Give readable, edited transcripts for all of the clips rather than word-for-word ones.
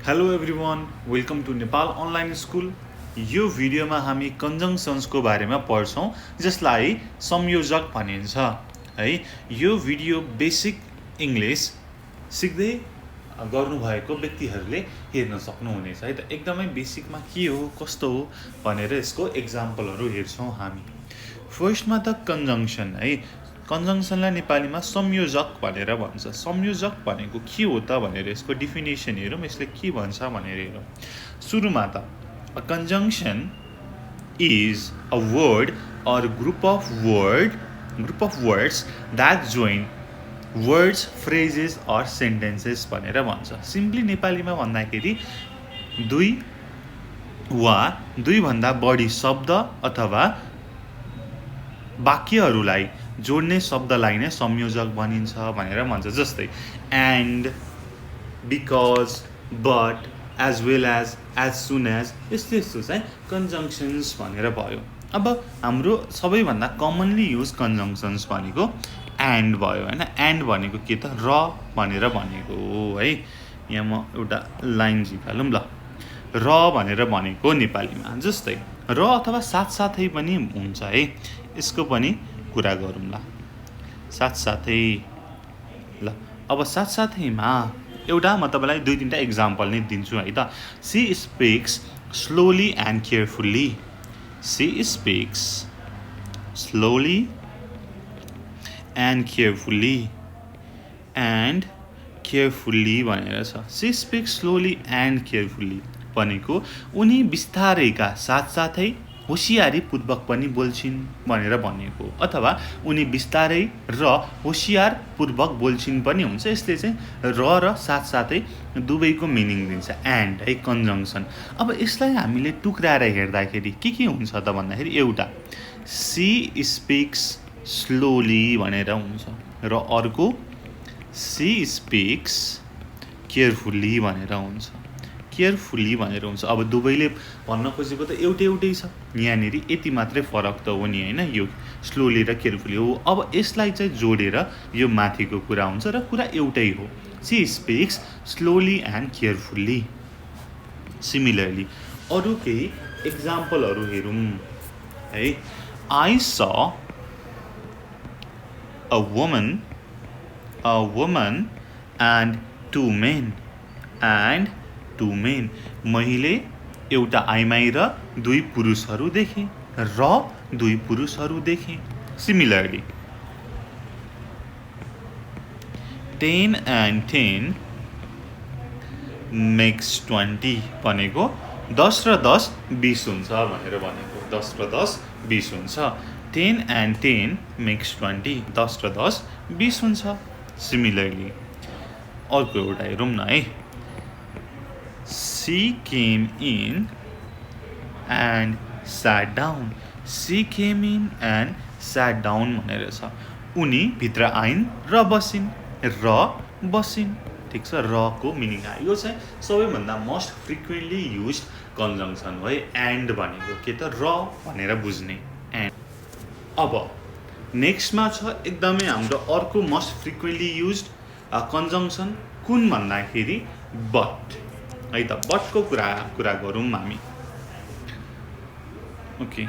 Hello everyone, welcome to Nepal online school. यो भिडियोमा हामी कन्जङ्सन्सको बारेमा पढ्छौँ, जसलाई संयोजक भनिन्छ है। यो भिडियो बेसिक इङ्ग्लिस सिक्दै गर्नुभएको व्यक्तिहरूले हेर्न सक्नुहुनेछ है त। एकदमै बेसिकमा के हो कस्तो हो भनेर यसको एक्जाम्पलहरू हेर्छौँ हामी। फर्स्टमा त कन्जङ्सन है। कन्जङ्सनलाई नेपालीमा संयोजक भनेर भन्छ। संयोजक भनेको के हो त भनेर यसको डिफिनेसन हेरौँ, यसले के भन्छ भनेर हेरौँ। सुरुमा त a conjunction is a word or group of words that join words, phrases or sentences भनेर भन्छ। सिम्पली नेपालीमा भन्दाखेरि दुई वा दुईभन्दा बढी शब्द अथवा वाक्यहरूलाई जोड्ने शब्दलाई नै संयोजक भनिन्छ भनेर भन्छ। जस्तै and, because, but, as well as soon as, यस्तो यस्तो चाहिँ कन्जङ्सन्स भनेर भयो। अब हाम्रो सबैभन्दा कमनली युज कन्जङ्सन्स भनेको एन्ड भयो होइन। एन्ड भनेको के त र भनेर भनेको हो है। यहाँ म एउटा लाइन झिकालौँ ल। र भनेर भनेको नेपालीमा जस्तै र अथवा साथसाथै पनि हुन्छ है। यसको पनि कुरा गरौँ ल, साथसाथै ल। अब साथसाथैमा एउटा म तपाईँलाई दुई तिनवटा इक्जाम्पल नै दिन्छु है त। She speaks slowly and carefully. She speaks slowly and carefully भनेर छ। She speaks slowly and carefully भनेको उनी बिस्तारैका साथसाथै होसियारीपूर्वक पनि बोल्छिन् भनेर भनेको, अथवा उनी बिस्तारै र होसियारपूर्वक बोल्छिन् पनि हुन्छ। यसले चाहिँ र साथसाथै दुवैको मिनिङ दिन्छ, एन्ड है कन्जङ्सन। अब यसलाई हामीले टुक्राएर हेर्दाखेरि के हुन्छ त भन्दाखेरि एउटा सी स्पिक्स स्लोली भनेर हुन्छ र अर्को सी स्पिक्स केयरफुल्ली भनेर हुन्छ। केयरफुल्ली भनेर हुन्छ। अब दुवैले भन्न खोजेको त एउटै छ, यहाँनिर यति मात्रै फरक त हो नि होइन, यो स्लोली र केयरफुल्ली हो। अब यसलाई चाहिँ जोडेर यो माथिको कुरा हुन्छ र कुरा एउटै हो। She speaks slowly and carefully. Similarly अरू केही एक्जाम्पलहरू हेरौँ है। I saw a woman and two men. मैले एउटा आइमाई र दुई पुरुषहरू देखेँ र दुई पुरुषहरू देखेँ। सिमिलरली 10 and 10 makes 20 भनेको 10 र 10 20 हुन्छ भनेर भनेको। 10 र 10 20 हुन्छ। 10 and 10 makes 20, 10 र 10 20 हुन्छ। सिमिलरली अर्को एउटा हेरौँ न है। She came in and sat down. She came in and sat down भनेर छ। उनी भित्र आइन् र बसिन् ठिक छ। र को मिनिङ आयो। यो चाहिँ सबैभन्दा मोस्ट फ्रिक्वेन्टली युज कन्जङ्सन हो है। एन्ड भनेको के त र भनेर बुझ्ने एन्ड। अब नेक्स्टमा छ एकदमै हाम्रो अर्को मोस्ट फ्रिक्वेन्टली युज कन्जङ्सन कुन भन्दाखेरि बट है त। बटको कुरा गरौँ हामी। ओके,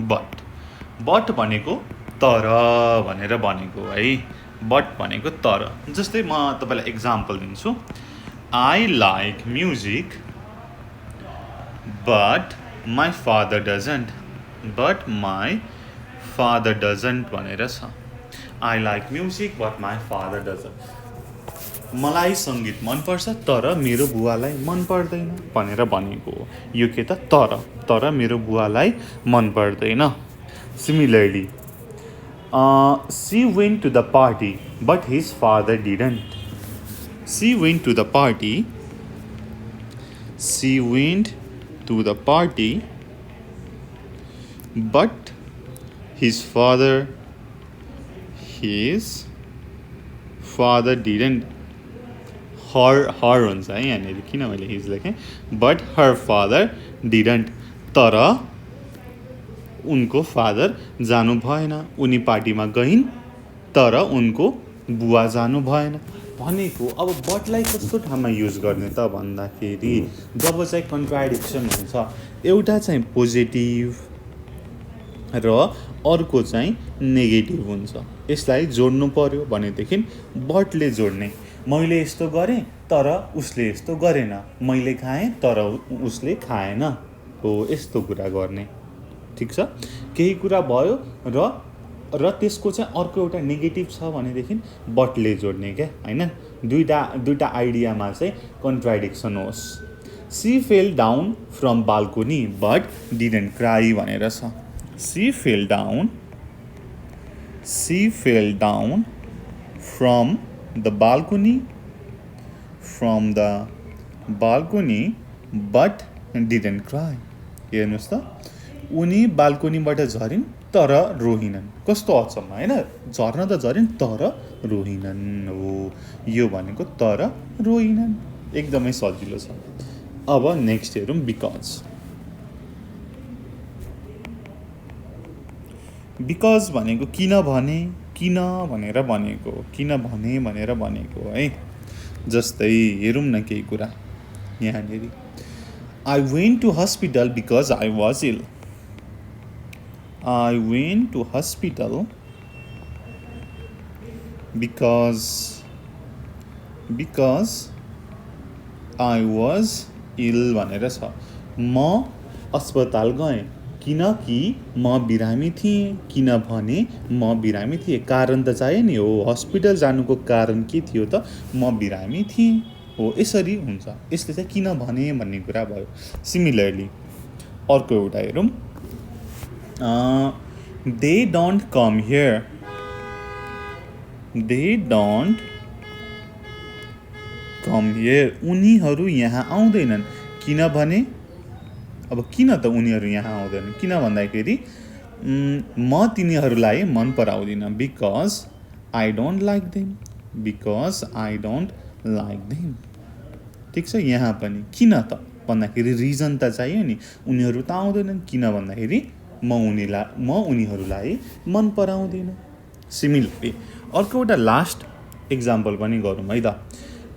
बट भनेको तर भनेर भनेको है। बट भनेको तर। जस्तै म तपाईँलाई एक्जाम्पल दिन्छु। I like music but my father doesn't भनेर छ। I like music but my father doesn't. मलाई सङ्गीत मनपर्छ तर मेरो बुवालाई मन पर्दैन भनेर भनेको हो। यो के त तर मेरो बुवालाई मन पर्दैन। Similarly she went to the party but his father didn't. She went to the party but his father didn't. Her हुन्छ है यहाँनिर, किन मैले हिज लेखेँ। बट हर फादर डिडन्ट, तर उनको फादर जानु भएन। उनी पार्टीमा गइन् तर उनको बुवा जानु भएन। भनेको अब बटलाई कस्तो ठाउँमा युज गर्ने त भन्दाखेरि जब चाहिँ कन्ट्राडिक्सन हुन्छ, एउटा चाहिँ पोजिटिभ र अर्को चाहिँ नेगेटिभ हुन्छ, यसलाई जोड्नु पर्यो भनेदेखि बटले जोड्ने। मैले यस्तो गरेँ तर उसले यस्तो गरेन, मैले खाएँ तर उसले खाएन, हो यस्तो कुरा गर्ने। ठिक छ, केही कुरा भयो र त्यसको चाहिँ अर्को एउटा नेगेटिभ छ भनेदेखि बटले जोड्ने क्या, होइन। दुईवटा आइडियामा चाहिँ कन्ट्राडिक्सन होस्। She fell down from balcony but didn't cry भनेर छ। She fell down from the balcony but didn't cry. हेर्नुहोस् त, उनी बाल्कोनीबाट झरिन् तर रोहिनन्। कस्तो अचम्म, होइन। झर्न त झरिन् तर रोहिनन्, हो यो भनेको तर रोहिनन्, एकदमै सजिलो छ। अब नेक्स्ट हेरौँ बिकज भनेको किन भनेर भनेको है। जस्तै हेरौँ न केही कुरा यहाँनिर। I went to hospital because I was ill. I went to hospital because I was ill भनेर छ। म अस्पताल गएँ किनकि म बिरामी थिएँ। किनभने म बिरामी थिएँ, कारण त चाहियो नि, हो हस्पिटल जानुको कारण के थियो त, म बिरामी थिएँ, हो यसरी हुन्छ। यसले चाहिँ किन भने भन्ने कुरा भयो। सिमिलरली अर्को एउटा हेरौँ। दे डोन्ट कम हियर उनीहरू यहाँ आउँदैनन्। किनभने अब किन त उनीहरू यहाँ आउँदैनन्, किन भन्दाखेरि म तिनीहरूलाई मन पराउँदिनँ। Because I don't like them. ठिक छ, यहाँ पनि किन त भन्दाखेरि रिजन त चाहियो नि। उनीहरू त आउँदैनन् किन भन्दाखेरि म उनीहरूलाई मन पराउँदिनँ। सिमिलरली अर्को एउटा लास्ट इक्जाम्पल पनि गरौँ है त।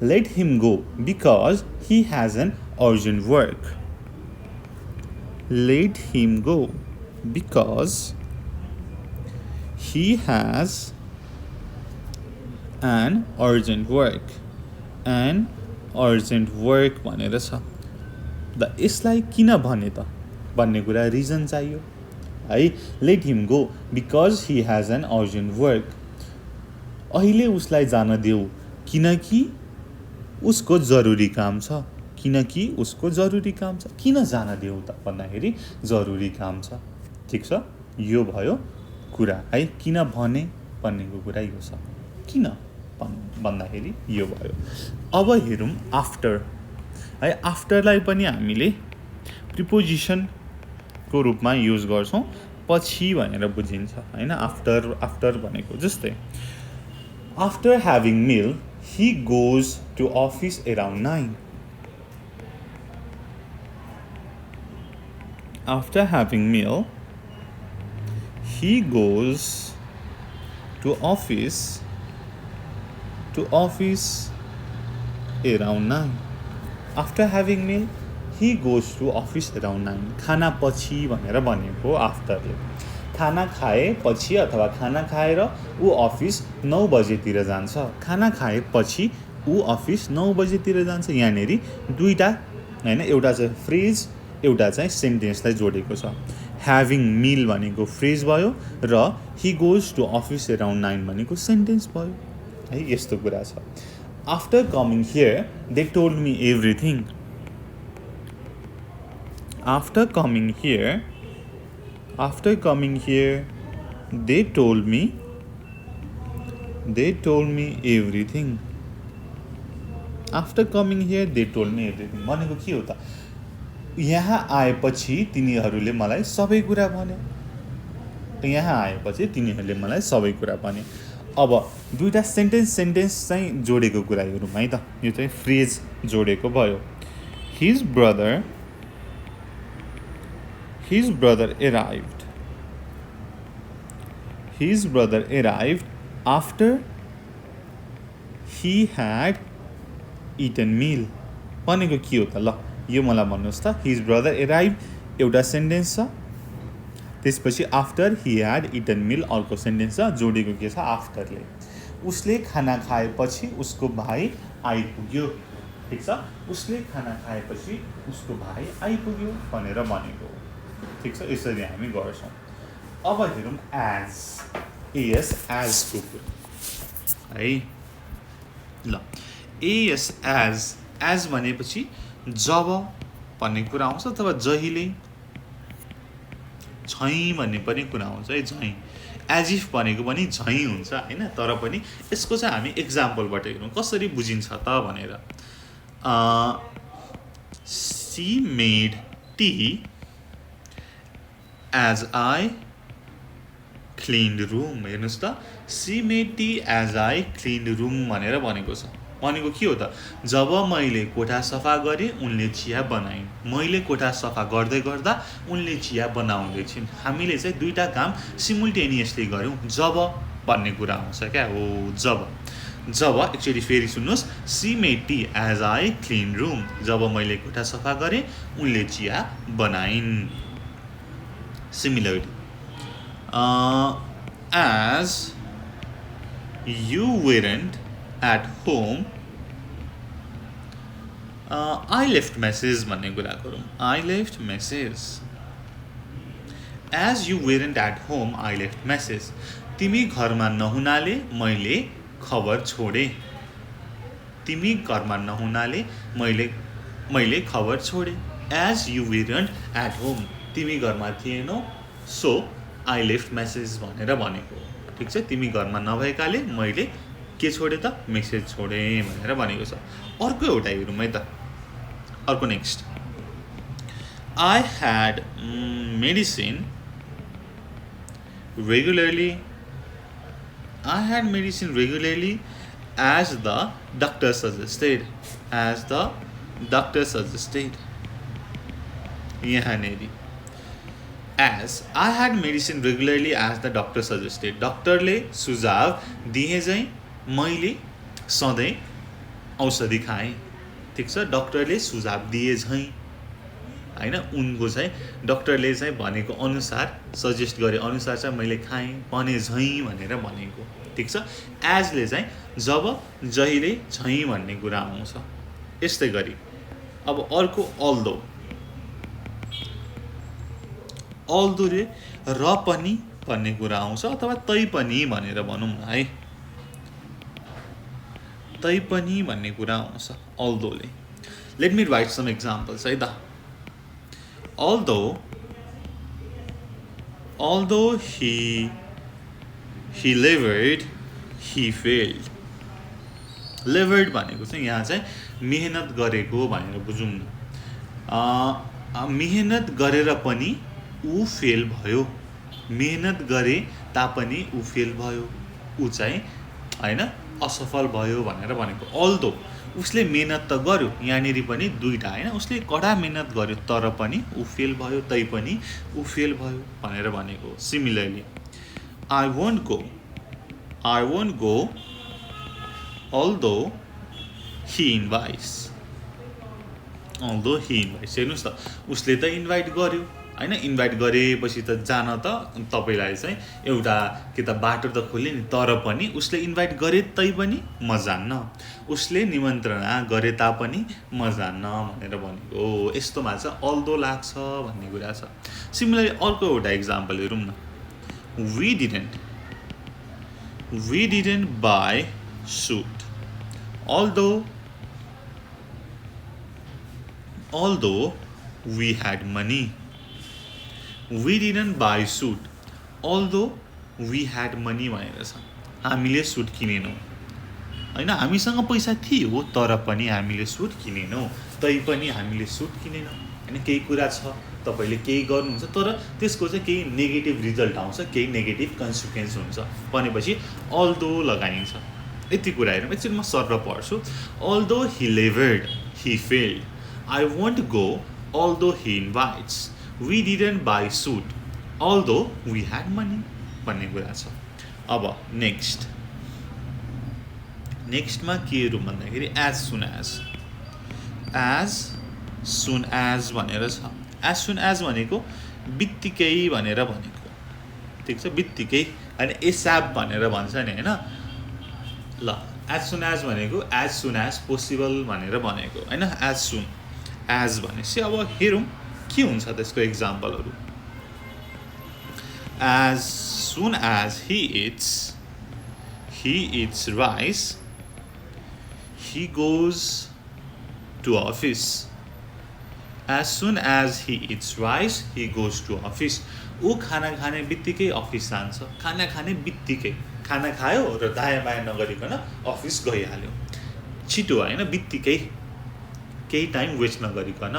Let him go because he has an urgent work. Let him go because he has an urgent work. भनेर छ। यसलाई किन भने त भन्ने कुरा रिजन चाहियो है। Let him go because he has an urgent work. अहिले उसलाई जान देऊ किनकि उसको जरुरी काम छ। किन जान देऊ त भन्दाखेरि जरुरी काम छ। ठिक छ, यो भयो कुरा है। किन भने भन्नेको कुरा यो छ, किन भन्दाखेरि यो भयो। अब हेरौँ आफ्टर है। आफ्टरलाई पनि हामीले प्रिपोजिसनको रूपमा युज गर्छौँ, पछि भनेर बुझिन्छ होइन। आफ्टर भनेको जस्तै after having meal he goes to office around 9। After having meal, he goes to office around 9. After having meal, he goes to office around 9. खाना पछि भनेर भनेको आफ्टरले। खाना खाएपछि अथवा खाना खाएर ऊ अफिस 9 बजेतिर जान्छ। खाना खाएपछि ऊ अफिस 9 बजेतिर जान्छ। यहाँनिर दुईवटा होइन, एउटा चाहिँ फ्रेज एउटा चाहिँ सेन्टेन्सलाई जोडेको छ। ह्याभिङ मिल भनेको फ्रेज भयो र he goes to office around 9 भनेको सेन्टेन्स भयो है। यस्तो कुरा छ। After coming here they told me everything. After coming here they told me everything. After coming here they told me everything भनेको के हो त, यहाँ आएपछि तिनीहरूले मलाई सबै कुरा भने। अब दुईवटा सेन्टेन्स चाहिँ जोडेको कुरा हेरौँ है त। यो चाहिँ फ्रेज जोडेको भयो। हिज brother arrived after he had eaten meal भनेको के हो त ल यो मलाई भन्नुहोस् त his brother arrived एउटा सेन्टेन्स छ त्यसपछि after he had eaten meal अर्को सेन्टेन्स छ जोडेको के छ आफ्टरले उसले खाना खाएपछि उसको भाइ आइपुग्यो ठीक छ उसले खाना खाएपछि उसको भाइ आइपुग्यो भनेर भनेको ठीक छ यसरी हामी गर्छौँ अब हेरौँ एज एजको कुरा है ल एज भनेपछि जब भन्ने कुरा आउँछ अथवा जहिले झैँ भन्ने पनि कुरा आउँछ है झैँ एज इफ भनेको पनि झैँ हुन्छ होइन तर पनि यसको चाहिँ हामी एक्जाम्पलबाट हेरौँ कसरी बुझिन्छ त भनेर she made tea as I cleaned room हेर्नुहोस् त she made tea as I cleaned room भनेर भनेको छ भनेको के हो त जब मैले कोठा सफा गरेँ उनले चिया बनाइन् मैले कोठा सफा गर्दै गर्दा उनले चिया बनाउँदै छिन् हामीले चाहिँ दुईवटा काम सिमुल्टेनियसली गऱ्यौँ जब भन्ने कुरा आउँछ क्या हो जब एकचोटि फेरि सुन्नुहोस् she made tea as I clean room जब मैले कोठा सफा गरेँ उनले चिया बनाइन् similarly as you weren't at home I left message भन्ने कुरा गरौँ I left message as you weren't at home I left message तिमी घरमा नहुनाले मैले खबर छोडेँ तिमी घरमा नहुनाले मैले खबर छोडेँ as you weren't at home तिमी घरमा थिएनौ so I left message भनेर भनेको ठिक छ तिमी घरमा नभएकाले मैले के छोडे त मेसेज छोडे भनेर भनेको छ अर्को एउटा हेरौँ है त अर्को next I had medicine regularly as the doctor suggested यहाँनेरि as I had medicine regularly as the doctor suggested डक्टरले सुझाव दिए चाहिँ मैले सधैँ औषधि खाएँ ठिक छ डक्टरले सुझाव दिए झैँ होइन उनको चाहिँ डक्टरले चाहिँ भनेको अनुसार सजेस्ट गरे अनुसार चाहिँ मैले खाएँ भने झैँ भनेर भनेको ठिक छ एजले चाहिँ जब जहिले झैँ भन्ने कुरा आउँछ यस्तै गरी अब अर्को अल्दोले र पनि भन्ने कुरा आउँछ अथवा तै पनि भनेर भनौँ न है तै पनि भन्ने कुरा आउँछ अल्दोले let me write some examples है त although he labored he failed labored भनेको चाहिँ यहाँ चाहिँ मेहनत गरेको भनेर बुझौँ न मेहनत गरेर पनि ऊ फेल भयो मेहनत गरे तापनि ऊ फेल भयो ऊ चाहिँ होइन असफल भयो भनेर भनेको अल्दो उसले मेहनत त गर्यो यहाँनिर पनि दुईवटा होइन उसले कडा मेहनत गर्यो तर पनि ऊ फेल भयो तै पनि ऊ फेल भयो भनेर भनेको similarly I won't go although he invites हेर्नुहोस् त उसले त इन्भाइट गर्यो होइन इन्भाइट गरेपछि त जान त तपाईँलाई चाहिँ एउटा के त बाटो त खोल्यो नि तर पनि उसले इन्भाइट गरे तै पनि म जान्न उसले निमन्त्रणा गरे तापनि म जान्न भनेर भनेको यस्तोमा चाहिँ अल्दो लाग्छ भन्ने कुरा छ सिमिलरली अर्को एउटा इक्जाम्पल हेरौँ न we didn't buy suit although we had money we didn't buy suit although we had money भनेर छ हामीले सुट किनेनौँ होइन हामीसँग पैसा थियो तर पनि हामीले सुट किनेनौँ तै पनि हामीले सुट किनेनौँ होइन केही कुरा छ तपाईँले केही गर्नुहुन्छ तर त्यसको चाहिँ केही नेगेटिभ रिजल्ट आउँछ केही नेगेटिभ कन्सिक्वेन्स हुन्छ भनेपछि अल्दो लगाइन्छ यति कुरा हेरौँ एकचोटि म सर पढ्छु although he labored he failed I won't go although he invites we didn't buy suit although we had money भन्ने कुरा छ अब नेक्स्टमा के हेरौँ भन्दाखेरि एज सुन एज भनेर छ। एज सुन एज भनेको बित्तिकै भनेर भनेको, ठिक छ, बित्तिकै होइन, एसाप भनेर भन्छ नि होइन। ल एज सुन एज भनेको एज सुन एज पोसिबल भनेर भनेको होइन। एज सुन एज भनेपछि अब हेरौँ के हुन्छ त्यसको इक्जाम्पलहरू। As soon as he eats rice, he goes to office. As soon as he eats rice, he goes to office. ऊ खाना खाने बित्तिकै अफिस जान्छ। खाना खाने बित्तिकै, खाना खायो र दायाँ बायाँ नगरिकन अफिस गइहाल्यो। छिटो होइन, बित्तिकै, केही टाइम वेस्ट नगरिकन।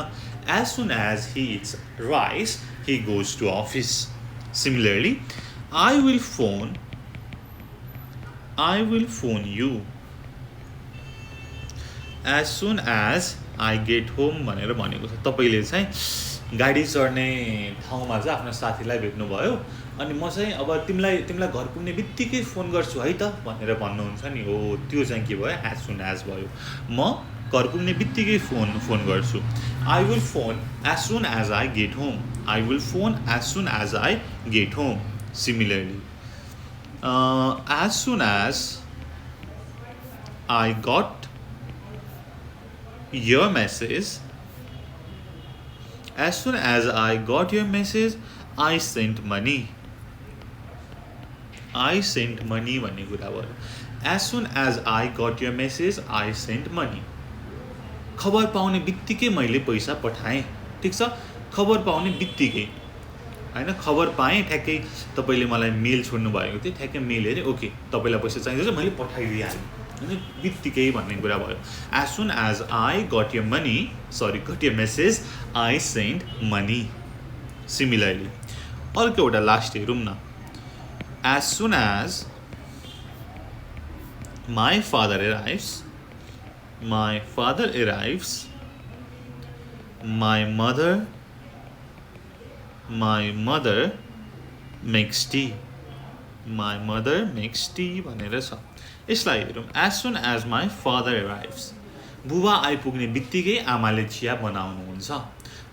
As soon as he eats rice, he goes to office. Similarly, I will phone you as soon as I get home भनेर भनेको छ। तपाईँले चाहिँ गाडी चढ्ने ठाउँमा चाहिँ आफ्नो साथीलाई भेट्नुभयो अनि म चाहिँ अब तिमीलाई घर पुग्ने बित्तिकै फोन गर्छु है त भनेर भन्नुहुन्छ नि, हो त्यो चाहिँ के भयो, एज सुन एज भयो। म घर पुग्ने बित्तिकै फोन गर्छु। I will phone as soon as I get home, I will phone as soon as I get home. Similarly as soon as I got your message, as soon as I got your message, I sent money. I sent money भन्ने कुरा भयो। As soon as I got your message, I sent money. खबर पाउने बित्तिकै मैले पैसा पठाएँ, ठिक छ। खबर पाउने बित्तिकै होइन, खबर पाएँ ठ्याक्कै तपाईँले मलाई मेल छोड्नु भएको थियो, ठ्याक्कै मेल हेरेँ, ओके तपाईँलाई पैसा चाहिन्छ मैले पठाइदिइहालेँ होइन, बित्तिकै भन्ने कुरा भयो। As soon as I got your message I send money. Similarly अर्को एउटा लास्ट हेरौँ न। As soon as my father arrives my mother makes tea भनेर छ। यसलाई हेरौँ। As soon as my father arrives, बुबा आइपुग्ने बित्तिकै आमाले चिया बनाउनुहुन्छ।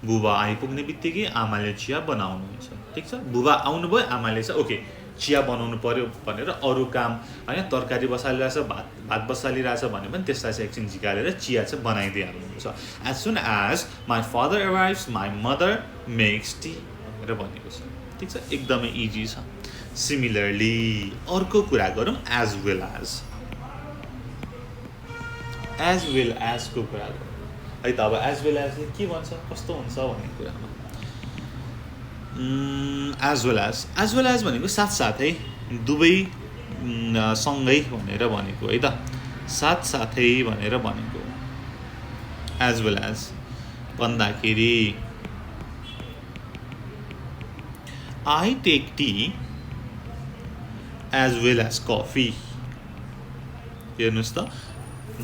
बुबा आइपुग्ने बित्तिकै आमाले चिया बनाउनुहुन्छ, ठिक छ। बुबा आउनुभयो, आमाले चाहिँ ओके चिया बनाउनु पर्यो भनेर अरू काम होइन, तरकारी बसालिरहेछ, भात बसालिरहेछ भने पनि त्यसलाई चाहिँ एकछिन झिकालेर चिया चाहिँ बनाइदिइहाल्नुहुन्छ। As soon as my father arrives my mother makes tea भनेर भनेको छ, ठिक छ, एकदमै इजी छ। सिमिलरली अर्को कुरा गरौँ, एज वेल एजको कुरा गरौँ है त। अब एज वेल एजले के भन्छ, कस्तो हुन्छ भन्ने कुरामा एज वेल एज भनेको साथसाथै, दुवै सँगै भनेर भनेको है त, साथसाथै भनेर भनेको। एज वेल एज भन्दाखेरि I take tea as well as coffee. हेर्नुहोस् त,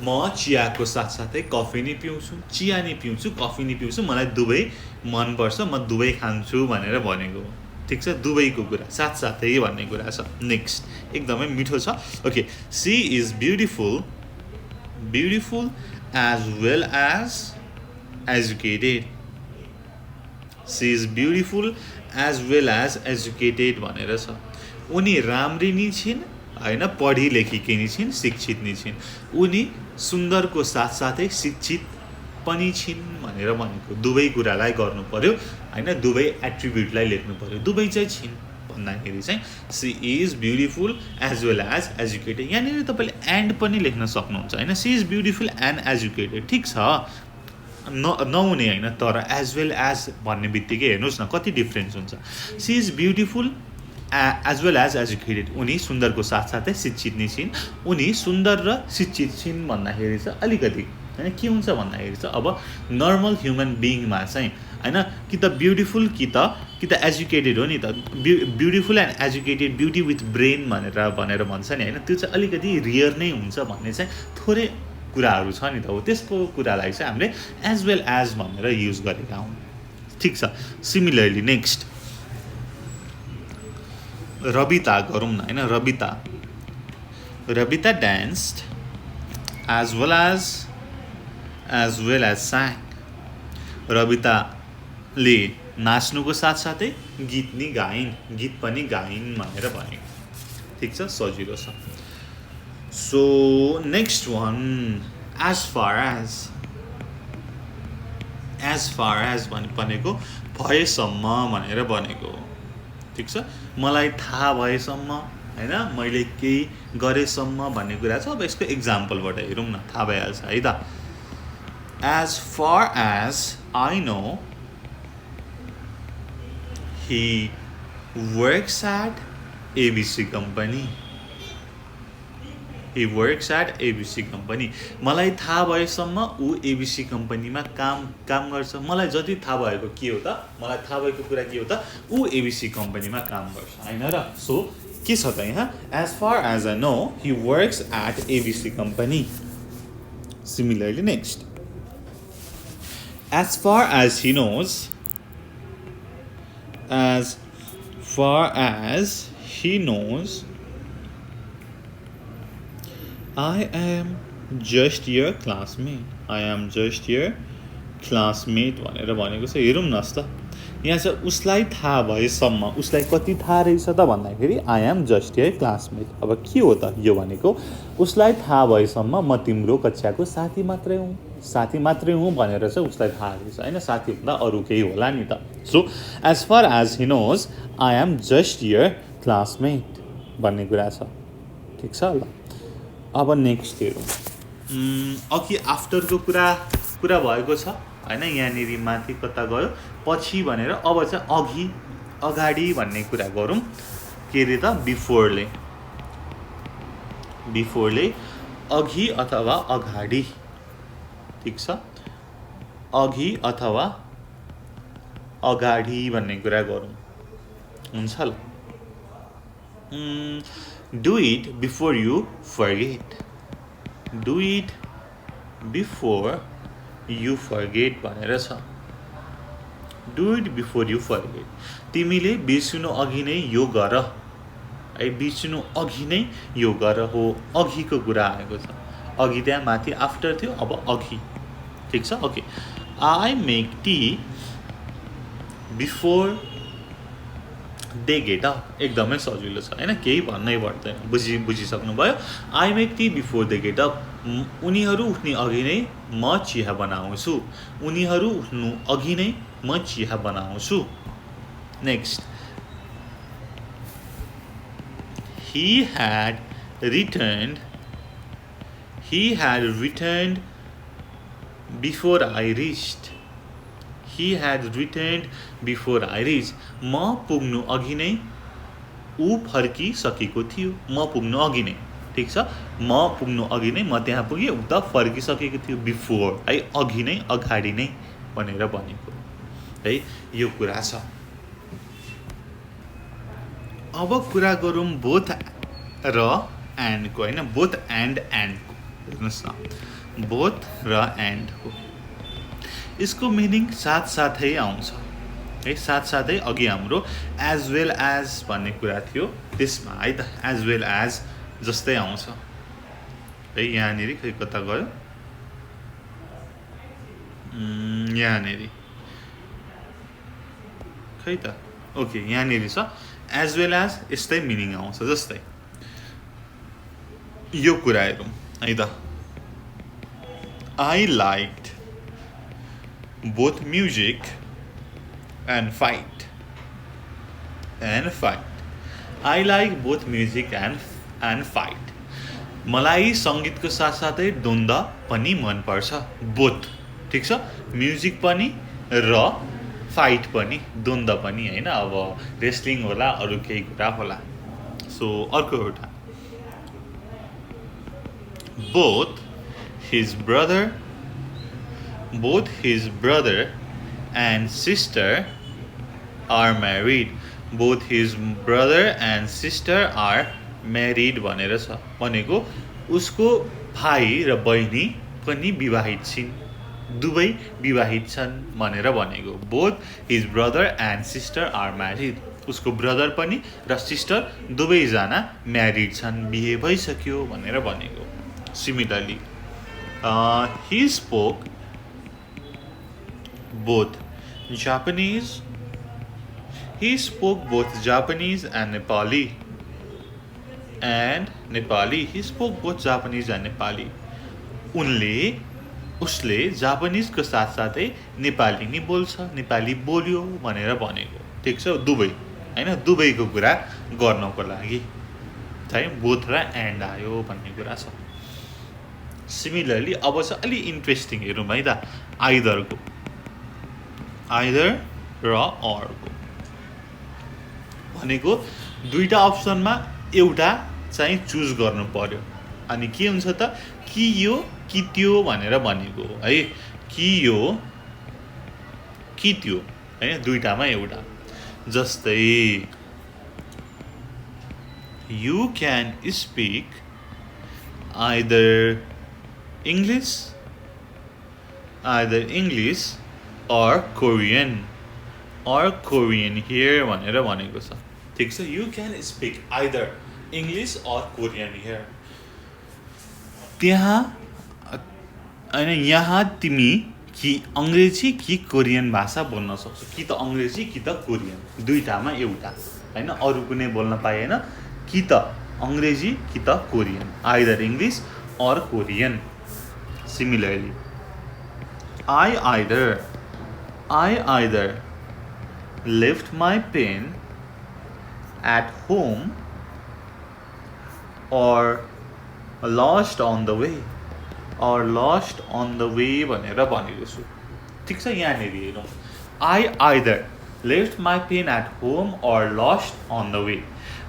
म चियाको साथसाथै कफी नि पिउँछु, चिया नि पिउँछु, कफी नि पिउँछु, मलाई दुवै मनपर्छ, म दुवै खान्छु भनेर भनेको, ठिक छ। दुवैको कुरा साथसाथै भन्ने कुरा छ। नेक्स्ट एकदमै मिठो छ। Okay, she is beautiful as well as educated. She is beautiful as well as educated भनेर छ। उनी राम्री नि छिन् होइन, पढी लेखिकी नि छिन्, शिक्षित नि छिन्। उनी सुन्दरको साथसाथै शिक्षित पनि छिन् भनेर भनेको। दुवै कुरालाई गर्नु पर्यो होइन, दुवै एट्रिब्युटलाई लेख्नु पर्यो, दुवै चाहिँ छिन् भन्दाखेरि चाहिँ she is beautiful as well as educated. यहाँनिर तपाईँले एन्ड पनि लेख्न सक्नुहुन्छ होइन, she is beautiful and educated, ठिक छ, नहुने होइन, तर एज वेल एज भन्ने बित्तिकै हेर्नुहोस् न कति डिफ्रेन्स हुन्छ। She is beautiful as well as educated, उनी सुन्दरको साथसाथै शिक्षित नै छिन्। उनी सुन्दर र शिक्षित छिन् भन्दाखेरि चाहिँ अलिकति होइन के हुन्छ भन्दाखेरि चाहिँ अब नर्मल ह्युमन बिइङमा चाहिँ होइन, कि त ब्युटिफुल कि त एजुकेटेड हो नि त। Beautiful and educated, beauty with brain भनेर भन्छ नि होइन, त्यो चाहिँ अलिकति रियर नै हुन्छ भन्ने चाहिँ थोरै कुराहरू छ नि त। हो त्यसको कुरालाई चाहिँ हामीले एज वेल एज भनेर युज गरेका हौँ, ठिक छ। सिमिलरली नेक्स्ट रबिता गरौँ न होइन। Rabita danced as well as sang. रविताले नाच्नुको साथसाथै गीत पनि गाइन् भनेर भनेको. ठिक छ, सजिलो छ. So next one, as far as भनेको भएसम्म भनेर भनेको. ठिक छ, मलाई थाहा भएसम्म हैन, मैले केही गरेसम्म भन्ने कुरा छ. अब यसको एक्जाम्पलबाट हेरौँ न, थाहा भइहाल्छ है त. As far as I know, he works at ABC company. He works at ABC company. मलाई थाहा भएसम्म ऊ ABC कम्पनीमा काम गर्छ. मलाई जति थाहा भएको के हो त, मलाई थाहा भएको कुरा के हो त, ऊ ABC कम्पनीमा काम गर्छ हैन र. सो के छ त यहाँ, as far as I know he works at ABC company. Similarly, next, as far as he knows, as far as he knows, I am just your classmate. I am just your classmate भनेर भनेको छ. हेरौँ न त, यहाँ चाहिँ उसलाई थाहा भएसम्म, उसलाई कति थाहा रहेछ त भन्दाखेरि I am just your classmate. अब के हो त यो भनेको, उसलाई थाहा भएसम्म म तिम्रो कक्षाको साथी मात्रै हुँ भनेर चाहिँ उसलाई थाहा रहेछ हैन. साथीभन्दा अरू केही होला नि त. So as far as he knows I am just your classmate भन्ने कुरा छ. ठिक छ ल. अब नेक्स्ट हेरौँ. अघि आफ्टरको कुरा भएको छ हैन, यहाँनिर माथि कता गयो पछि भनेर. अब चाहिँ अगाडि भन्ने कुरा गरौँ. के अरे त, बिफोरले अघि अथवा अगाडि. ठिक छ, अघि अथवा अगाडि भन्ने कुरा गरौँ. हुन्छ ल. Do it before you forget. Do it before you forget भनेर छ. Do it before you forget. तिमीले बिर्सिनु अघि नै यो गर है. बिर्सिनु अघि नै यो गर हो. अघिको कुरा आएको छ. अघि त्यहाँ माथि आफ्टर थियो, अब अघि. ठिक छ, okay. I make tea before they get up. एकदमै सजिलो छ हैन, केही भन्नै पर्दैन. बुझिसक्नुभयो. I make tea before they get up. उनीहरू उठ्ने अघि नै म चिया बनाउँछु. उनीहरू उठ्नु अघि नै म चिया बनाउँछु. Next, he had returned before I reached. He had returned before I reached. म पुग्नु अघि नै ऊ फर्किसकेको थियो. म पुग्नु अघि नै. ठिक छ, म पुग्नु अघि नै म त्यहाँ पुगेँ, ऊ त फर्किसकेको थियो. बिफोर है, अघि नै, अगाडि नै भनेर भनेको है. यो कुरा छ. अब कुरा गरौँ बोथ र एन्डको हैन. बोथ एन्डको हेर्नुहोस् न, बोथ र एन्डको यसको मिनिङ साथसाथै आउँछ है. साथसाथै अघि हाम्रो एज वेल एज भन्ने कुरा थियो, त्यसमा है त एज वेल एज जस्तै आउँछ है. यहाँनिर खै कता गयो, यहाँनिर खै त, ओके यहाँनिर छ. एज वेल एज यस्तै मिनिङ आउँछ. जस्तै यो कुरा हेरौँ है त. I liked both music and fight. I like both music and fight. मलाई सङ्गीतको साथसाथै द्वन्द्व पनि मनपर्छ. बोथ. ठिक छ, म्युजिक पनि र फाइट पनि, द्वन्द्व पनि हैन. अब रेस्लिङ होला, अरू केही कुरा होला. सो अर्को एउटा, both his brother and sister are married. Both his brother and sister are married भनेर छ. भनेको उसको भाइ र बहिनी पनि विवाहित छिन्, दुवै विवाहित छन् भनेर भनेको. Both his brother and sister are married. उसको ब्रदर पनि र सिस्टर दुवैजना म्यारिड छन्, बिहे भइसक्यो भनेर भनेको. Similarly He spoke both Japanese. He spoke both Japanese and Nepali. He spoke both Japanese and Nepali. उसले जापानिजको साथसाथै नेपाली नि बोल्छ, नेपाली बोल्यो भनेर भनेको. ठिक छ, दुबई हैन, दुबईको कुरा गर्नको लागि चाहिँ बोथ र एन्ड आयो भन्ने कुरा छ. सिमिलरली अब चाहिँ अलि इन्ट्रेस्टिङ हेरौँ है त आइदरको. आइदर र अरको भनेको दुईटा अप्सनमा एउटा चाहिँ चुज गर्नु पर्यो. अनि के हुन्छ त कि यो कि त्यो भनेर भनेको है. कि यो कि त्यो हैन, दुईटामा एउटा. जस्तै you can speak either English or Korean here भनेर भनेको छ. ठिक छ, you can speak either English or Korean here. त्यहाँ हैन, यहाँ तिमी कि अङ्ग्रेजी कि कोरियन भाषा बोल्न सक्छौ. कि त अङ्ग्रेजी कि त कोरियन, दुईटामा एउटा हैन, अरू कुनै बोल्न पाएन. कि त अङ्ग्रेजी कि त कोरियन, आइदर इङ्ग्लिस और Korean. Similarly I either left my pen at home or lost on the way भनेर भनेको छु. ठिक छ, यहाँनिर हेरौँ. I either left my pen at home or lost on the way.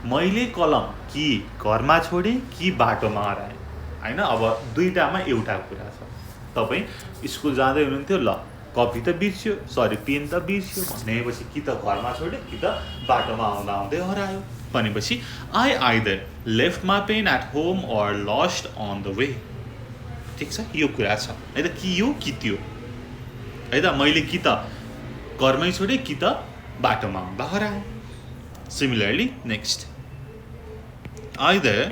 मैले कलम कि घरमा छोडेँ कि बाटोमा हराएँ हैन. अब दुईटामा एउटा कुरा छ. तपाईँ स्कुल जाँदै हुनुहुन्थ्यो, ल कपी त बिर्स्यो, सरी पेन त बिर्स्यो भनेपछि कि त घरमा छोड्यो कि त बाटोमा आउँदा आउँदै हरायो भनेपछि I either left my pen at home or lost on the way. ठिक छ, यो कुरा छ है त. कि यो कि त्यो है त. मैले कि त घरमै छोडेँ कि त बाटोमा आउँदा हराएँ. Similarly next either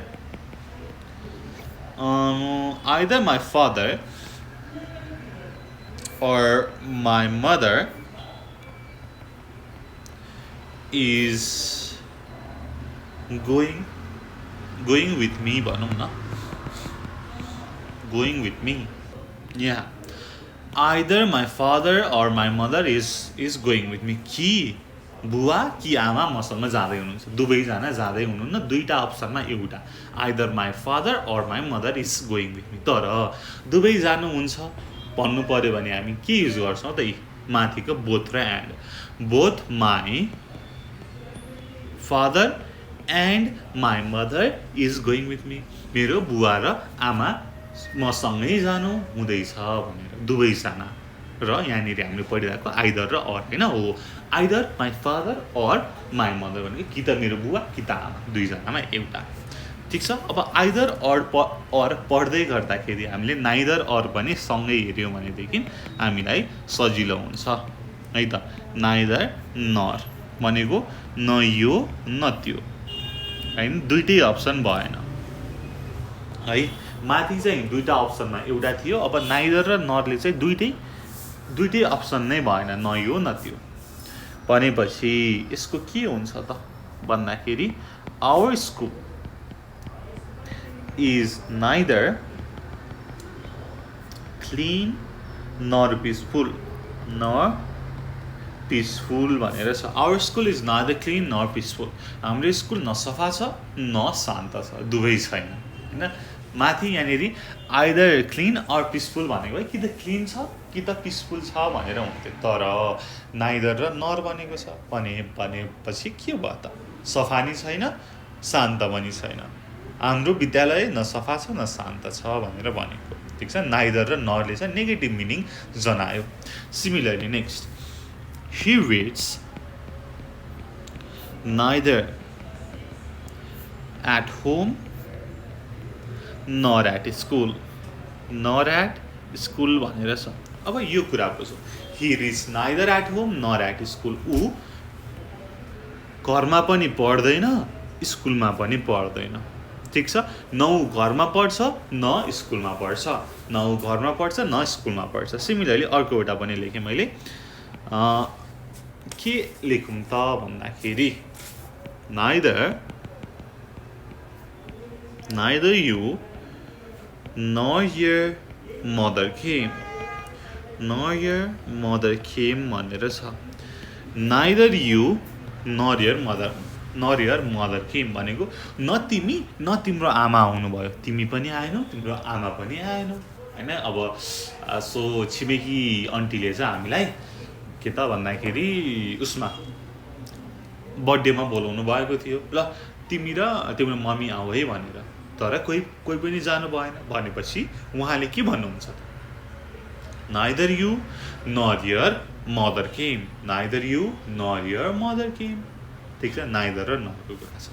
my father or my mother is going with me भनौँ न. going with me. Yeah, either my father or my mother is going with me. कि बुवा कि आमा मसँग जाँदै हुनुहुन्छ, दुवैजना जाँदै हुनुहुन्न. दुईटा अप्सनमा एउटा, आइदर माई फादर और my mother is going with me. तर दुवै जानुहुन्छ भन्नु पर्यो भने हामी के युज गर्छौँ त, माथिको बोथ र and. Both my father and my mother is going with me. मेरो बुवा र आमा मसँगै जानु हुँदैछ भनेर दुवैजना. र यहाँनिर हामीले पढिरहेको आइदर र अर होइन हो. आइदर माई फादर और माई मदर भनेको कि त मेरो बुवा कि त आमा, दुईजनामा एउटा. ठिक छ. अब आइदर अर पढ्दै गर्दाखेरि हामीले नाइदर अर पनि सँगै हेऱ्यौँ भनेदेखि हामीलाई सजिलो हुन्छ है त. नाइदर नर भनेको न यो न त्यो होइन, दुइटै अप्सन भएन है. माथि चाहिँ दुईटा अप्सनमा एउटा थियो. अब नाइदर र नरले चाहिँ दुइटै अप्सन नै भएन, न यो न त्यो भनेपछि यसको के हुन्छ त भन्दाखेरि our school is neither clean nor peaceful भनेर छ. Our school is neither clean nor peaceful. हाम्रो स्कुल न सफा छ न शान्त छ, दुवै छैन होइन. माथि यहाँनिर आइदर क्लिन अर पिसफुल भनेको है, कि त क्लिन छ कि त पिसफुल छ भनेर हुन्थ्यो. तर नाइदर र नर भनेको छ भनेपछि के भयो त, सफा नि छैन शान्त पनि छैन. हाम्रो विद्यालय न सफा छ न शान्त छ भनेर भनेको. ठिक छ, नाइदर र नरले चाहिँ नेगेटिभ मिनिङ जनायो. Similarly next he reads neither at home nor at school भनेर छ. अब यो कुरा बुझौँ. He reads neither at home nor at school. ऊ घरमा पनि पढ्दैन स्कुलमा पनि पढ्दैन. ठिक छ, न ऊ घरमा पढ्छ न स्कुलमा पढ्छ. न ऊ घरमा पढ्छ न स्कुलमा पढ्छ। सिमिलरली अर्को एउटा पनि लेखेँ मैले, के लेखौँ त भन्दाखेरि neither you nor your mother came भनेर छ। neither you nor your mother came भनेको न तिमी न तिम्रो आमा आउनुभयो, तिमी पनि आएनौ तिम्रो आमा पनि आएनौ होइन। अब सो छिमेकी आन्टीले चाहिँ हामीलाई के त भन्दाखेरि उसमा बर्थडेमा बोलाउनु भएको थियो, ल तिमी र तिम्रो मम्मी आऊ है भनेर, तर कोही पनि जानु भएन भनेपछि उहाँले के भन्नुहुन्छ त, neither you nor your mother came, neither you nor your mother came। ठिक छ, neither र nor को कुरा छ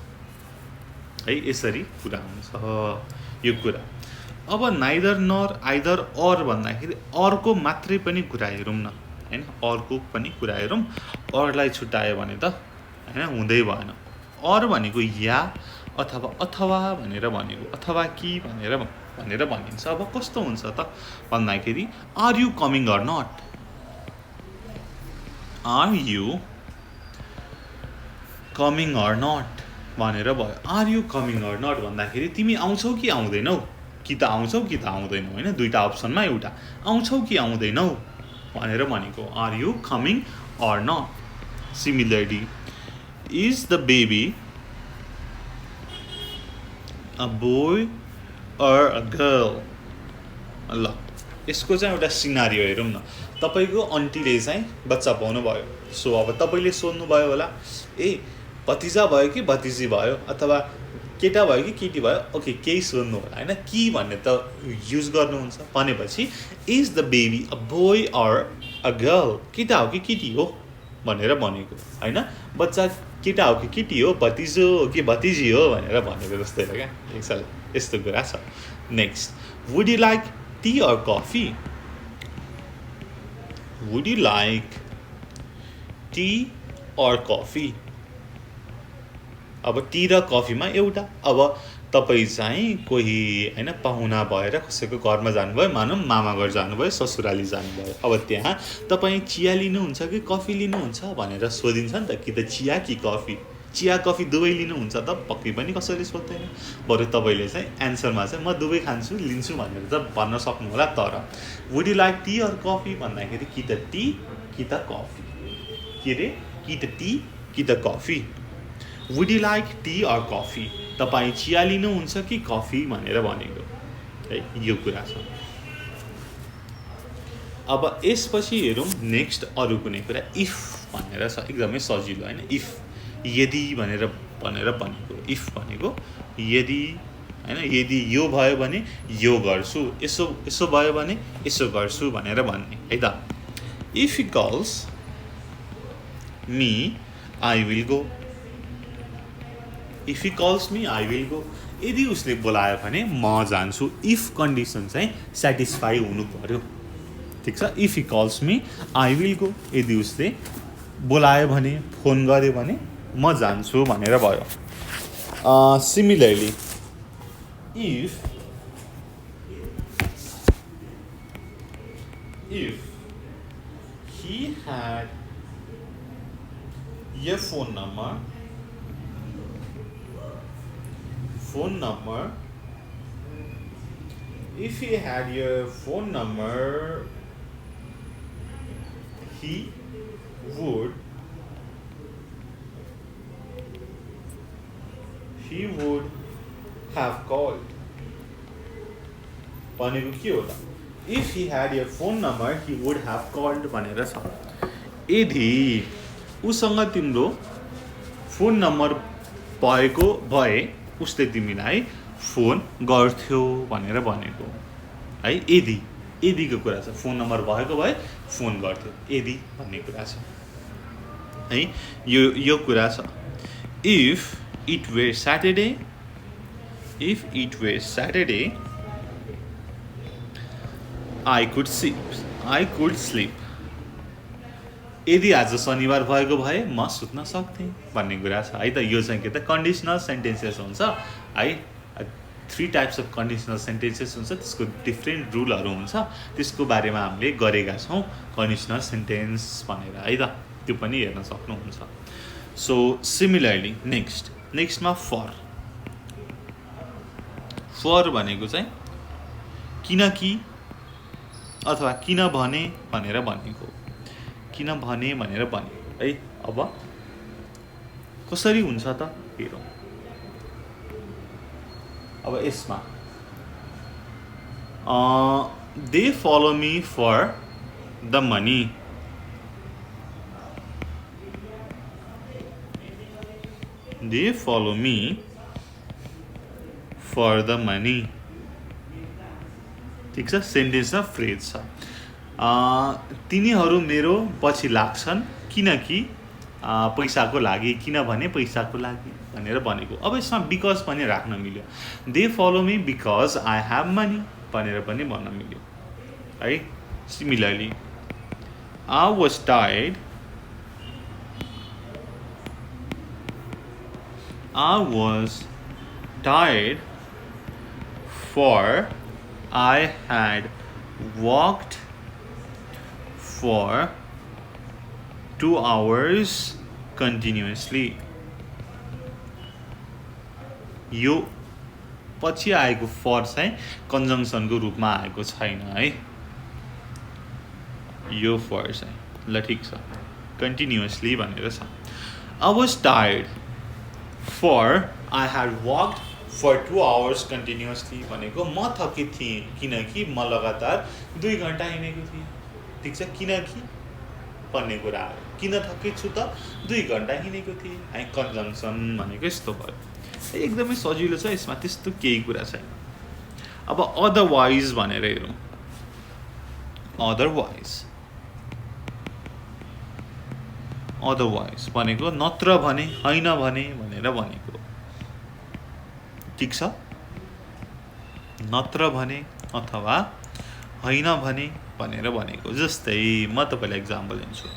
है, यसरी कुरा हुन्छ यो कुरा। अब neither nor either or भन्दाखेरि अर्को मात्रै पनि कुरा हेरौँ न होइन, अर्को पनि कुरा हेरौँ। अरलाई छुट्यायो भने त होइन हुँदै भएन। अर भनेको या अथवा भनेर भनेको, अथवा कि भनेर भनिन्छ। अब कस्तो हुन्छ त भन्दाखेरि are you coming or not, are you coming or not भनेर भयो। Are you coming or not भन्दाखेरि तिमी आउँछौ कि आउँदैनौ, कि त आउँछौ कि त आउँदैनौ होइन, दुईवटा अप्सनमा एउटा आउँछौ कि आउँदैनौ भनेर भनेको are you coming or not. Similarly is the baby a boy or a girl. ल यसको चाहिँ एउटा सिनारियो हेरौँ न। तपाईँको आन्टीले चाहिँ बच्चा पाउनु भयो, सो अब तपाईँले सोध्नुभयो होला ए भतिजा भयो कि भतिजी भयो, अथवा केटा भयो कि केटी भयो, ओके केही सोध्नु होला होइन, कि भन्ने त युज गर्नुहुन्छ भनेपछि is the baby a boy or a girl, केटा हो कि केटी हो भनेर भनेको होइन, बच्चा केटा हो कि केटी हो, भतिजो हो कि भतिजी हो भनेर भनेको जस्तै हो क्या एकसाल, यस्तो कुरा छ। Next, would you like tea or coffee, would you like tea or coffee. अब टी र कफीमा एउटा, अब तपाईँ चाहिँ कोही होइन पाहुना भएर कसैको घरमा जानुभयो, मानौँ मामा घर जानुभयो, ससुराली जानुभयो, अब त्यहाँ तपाईँ चिया लिनुहुन्छ कि कफी लिनुहुन्छ भनेर सोधिन्छ नि त, कि त चिया कि कफी, चिया कफी दुवै लिनुहुन्छ त पक्कै पनि कसैले सोध्दैन। बरु तपाईँले चाहिँ एन्सरमा चाहिँ म दुवै खान्छु लिन्छु भनेर त भन्न सक्नु होला। तर would you like tea or coffee भन्दाखेरि कि त टी कि त कफी, के अरे कि त टी कि त coffee. Would you like tea or coffee, तपाईँ चिया लिनुहुन्छ कि कफी भनेर भनेको है, यो कुरा छ। अब यसपछि हेरौँ नेक्स्ट अरू कुनै कुरा, इफ भनेर छ, एकदमै सजिलो होइन। इफ यदि भनेर भनेको, इफ भनेको यदि होइन, यदि यो भयो भने यो गर्छु, यसो भयो भने यसो गर्छु भनेर भन्ने है त। If he calls me I will go, if he calls me I will go, यदि उसले बोलायो भने म जान्छु। इफ कन्डिसन चाहिँ सेटिस्फाई हुनु पर्यो, ठिक छ। If he calls me I will go, यदि उसले बोलायो भने फोन गर्यो भने म जान्छु भनेर भयो। Similarly if he had your phone number, if he had your phone number, he would have called भनेको के होला, if he had your phone number he would have called भनेर छ। यदि उसँग तिम्रो फोन नम्बर भए उसले तिमीलाई फोन गर्थ्यो भनेर भनेको है। यदिको कुरा छ, फोन नम्बर भएको भए फोन गर्थ्यो, यदि भन्ने कुरा छ है, यो कुरा छ। If it were Saturday I could sleep, यदि आज शनिबार भएको भए म सुत्न सक्थेँ भन्ने कुरा छ है त। यो चाहिँ के त कन्डिसनल सेन्टेन्सेस हुन्छ है, 3 टाइप्स अफ कन्डिसनल सेन्टेन्सेस हुन्छ, त्यसको डिफ्रेन्ट रुलहरू हुन्छ, त्यसको बारेमा हामीले गरेका छौँ कन्डिसनल सेन्टेन्स भनेर है त, त्यो पनि हेर्न सक्नुहुन्छ। सो सिमिलरली नेक्स्टमा फर भनेको चाहिँ किनकि अथवा किनभने भनेर भनेको, किनभने भनेर भनेको है। अब कसरी हुन्छ त हेरौँ। अब यसमा they follow me for the money, they follow me for the money, ठिक छ, सेन्टेन्स र फ्रेज छ। तिनीहरू मेरो पछि लाग्छन् किनकि पैसाको लागि, किनभने पैसाको लागि भनेर भनेको। अब यसमा बिकज पनि राख्न मिल्यो, they follow me because I have money भनेर पनि भन्न मिल्यो है। Similarly I was tired, I was tired for I had walked for 2 hours continuously. यो पछि आएको फर चाहिँ कन्जङ्सनको रूपमा आएको छैन है, यो फर चाहिँ ल ठिक छ, कन्टिन्युअसली भनेर छ। I was tired for I had walked for 2 hours continuously भनेको म थकित थिएँ किनकि म लगातार 2 घण्टा हिँडेको थिएँ, ठिक छ, किनकि भन्ने कुरा आयो, किन थकित छु त, 2 घण्टा हिँडेको थिएँ है। कन्जङ्सन भनेको यस्तो भयो, एकदमै सजिलो छ, यसमा त्यस्तो केही कुरा छैन। अब अदरवाइज भनेर हेरौँ। अदरवाइज भनेको नत्र भने, होइन भने भनेर भनेको, ठिक छ, नत्र भने अथवा होइन भने भनेर भनेको। जस्तै म तपाईँलाई एक्जाम्पल दिन्छु,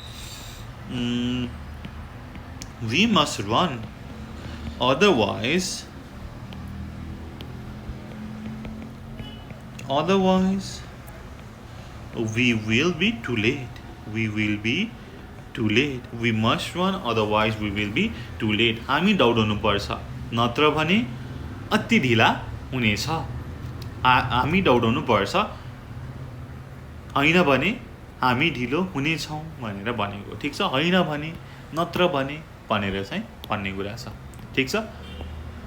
we must run otherwise we will be too late, we will be too late, we must run otherwise we will be too late। हामी दौडनु पर्छ, नत्र भने अति ढिला हुनेछ, हामी दौडनु पर्छ, होइन भने हामी ढिलो हुनेछौँ भनेर भनेको, ठिक छ। होइन भने, नत्र भने भनेर चाहिँ भन्ने कुरा छ, ठिक छ।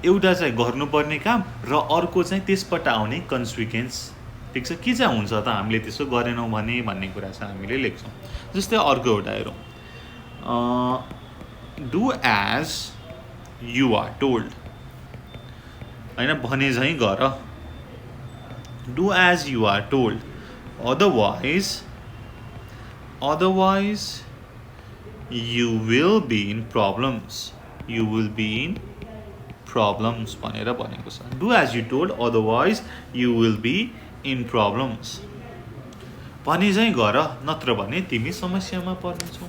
एउटा चाहिँ गर्नुपर्ने काम र अर्को चाहिँ त्यसबाट आउने कन्सिक्वेन्स, ठिक छ, के चाहिँ हुन्छ त हामीले त्यसो गरेनौँ भने भन्ने कुरा चाहिँ हामीले लेख्छौँ। जस्तै अर्को एउटा हेरौँ, do as you are told, होइन, भने झैँ गर, do as you are told, otherwise you will be in problems, you will be in problems भनेर भनेको छ। Do as you told otherwise you will be in problems, भने चाहिँ गर, नत्र भने तिमी समस्यामा पर्नेछौ,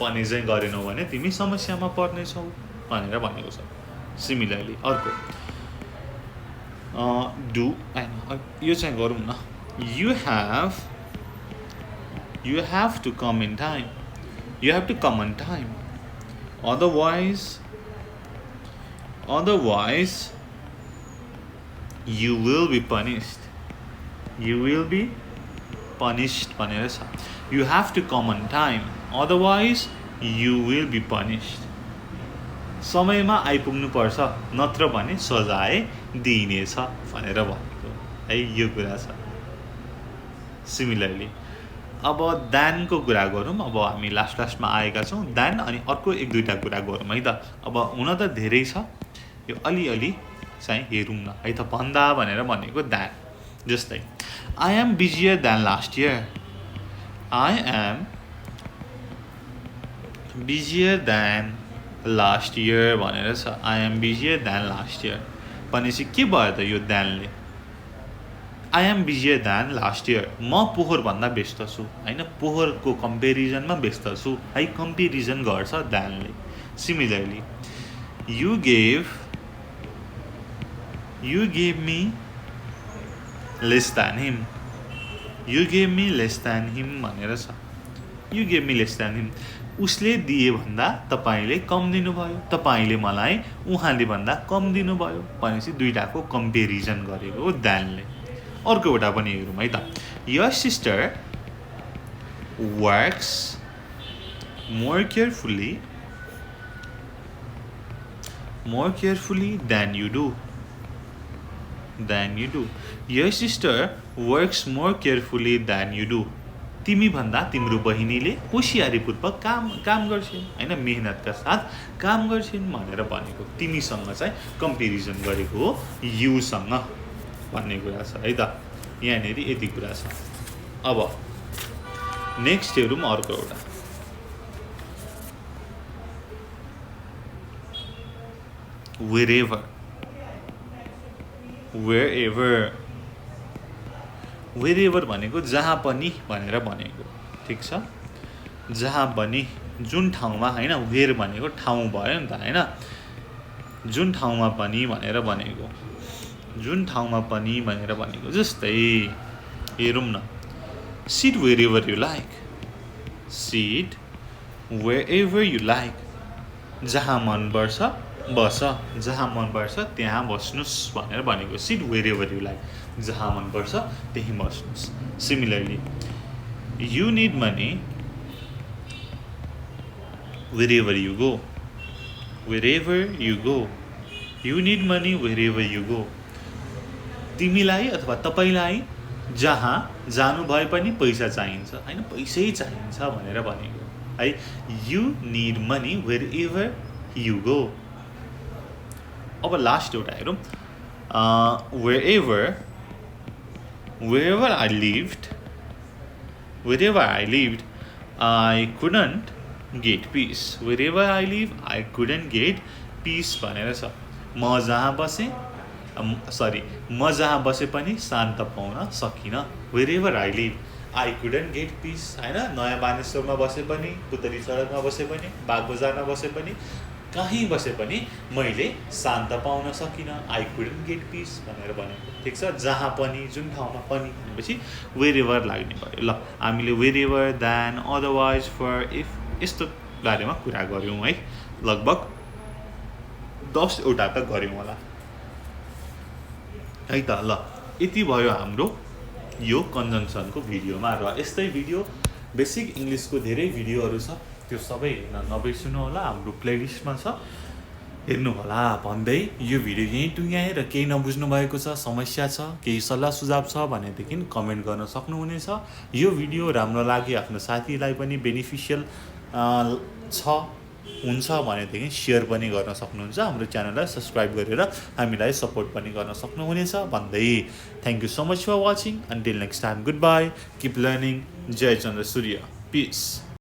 भने चाहिँ गरेनौ भने तिमी समस्यामा पर्नेछौ भनेर भनेको छ। सिमिलरली अर्को डु, यो चाहिँ गरौँ न, you have to come in time, you have to come on time, otherwise you will be punished, you will be punished भनेर छ। you have to come on time otherwise you will be punished, समयमा आइपुग्नु पर्छ, नत्र भने सजाय दिइनेछ भनेर भनेको है, यो कुरा छ। सिमिलरली अब दानको कुरा गरौँ। अब हामी लास्टमा आएका छौँ दान, अनि अर्को 1-2टा कुरा गरौँ है त। अब हुन त धेरै छ, यो अलिअलि चाहिँ हेरौँ न है त। भन्दा भनेर भनेको दान, जस्तै I am busier than last year, I am busier than last year भनेर छ। I am busier than last year भनेपछि के भयो त यो देनले, I am busier than last year, म पोहोरभन्दा व्यस्त छु होइन, पोहोरको कम्पेरिजनमा व्यस्त छु है, कम्पेरिजन गर्छ देनले। Similarly You gave me less than him. You gave me less than him भनेर छ. You gave me less than him. उसले दिए भन्दा तपाईले कम दिनुभयो. तपाईले मलाई उहाँले भन्दा कम दिनुभयो. भनेपछि दुईटाको कम्पेरिजन गरेको हो thanले. अर्को एउटा पनि हेरौँ है त. Your sister works more carefully than you do. Your sister works more carefully than you do. तिमी भन्दा तिम्रो बहिनीले होशियारीपूर्वक काम गर्छिन् हैन, मेहनतका साथ काम गर्छिन् भनेर भनेको. तिमीसँग चाहिँ कम्पेरिजन गरेको हो यु सँग भन्ने कुरा छ है त. यहाँनेर यति कुरा छ. अब नेक्स्ट हेरौँ अर्को एउटा. wherever भनेको जहाँ पनि भनेर भनेको. ठिक छ. जहाँ पनि, जुन ठाउँमा हैन. वेयर भनेको ठाउँ भयो नि त हैन. जुन ठाउँमा पनि भनेर भनेको. जुन ठाउँमा पनि भनेर भनेको. जस्तै हेरौँ न. Sit wherever you like. Sit wherever you like. जहाँ मन पर्छ बस. जहाँ मन पर्छ त्यहाँ बस्नुस् भनेर भनेको. Sit wherever you like. जहाँ मन पर्छ त्यही बस्नुस्. Similarly, you need money wherever you go. Wherever you go. You need money wherever you go. तिमीलाई अथवा तपाईलाई जहाँ जानु भए पनि पैसा चाहिन्छ हैन, पैसै चाहिन्छ भनेर भनेको है. You need money wherever you go. अब लास्ट एउटा हेरौँ. wherever I lived I couldn't get peace. Wherever I live I couldn't get peace भनेर छ. म जहाँ बसे पनि शान्त पाउन सकिनँ. Wherever I live I couldn't get peace हैन. नयाँ बानेश्वरमा बसे पनि, पुतली सडकमा बसे पनि, बाग बजारमा बसे पनि, कहीँ बसे पनि मैले शान्त पाउन सकिनँ. I couldn't get peace भनेर भनेको. ठिक छ. जहाँ पनि, जुन ठाउँमा पनि भनेपछि wherever लाग्ने भयो. ल, हामीले wherever, than, otherwise, for, if यस्तो बारेमा कुरा गऱ्यौँ है. लगभग 10 वटा त गऱ्यौँ होला है त. ल, यति भयो हाम्रो यो कन्जङ्सनको भिडियोमा. र यस्तै भिडियो बेसिक इङ्ग्लिसको धेरै भिडियोहरू छ, त्यो सबै हेर्न नबिर्सनु होला. हाम्रो प्लेलिस्टमा छ, हेर्नु होला भन्दै यो भिडियो यहीँ टुङ्ग्याएँ. र केही नबुझ्नु भएको छ, समस्या छ, केही सल्लाह सुझाव छ भनेदेखि कमेन्ट गर्न सक्नुहुनेछ. यो भिडियो राम्रो लाग्यो, आफ्नो साथीलाई पनि बेनिफिसियल हुन्छ भनेदेखि सेयर पनि गर्न सक्नुहुन्छ. हाम्रो च्यानललाई सब्सक्राइब गरेर हामीलाई सपोर्ट पनि गर्न सक्नुहुनेछ भन्दै thank you so much for watching. Until next time, good bye, keep learning. जय चन्द्र सूर्य. पिस.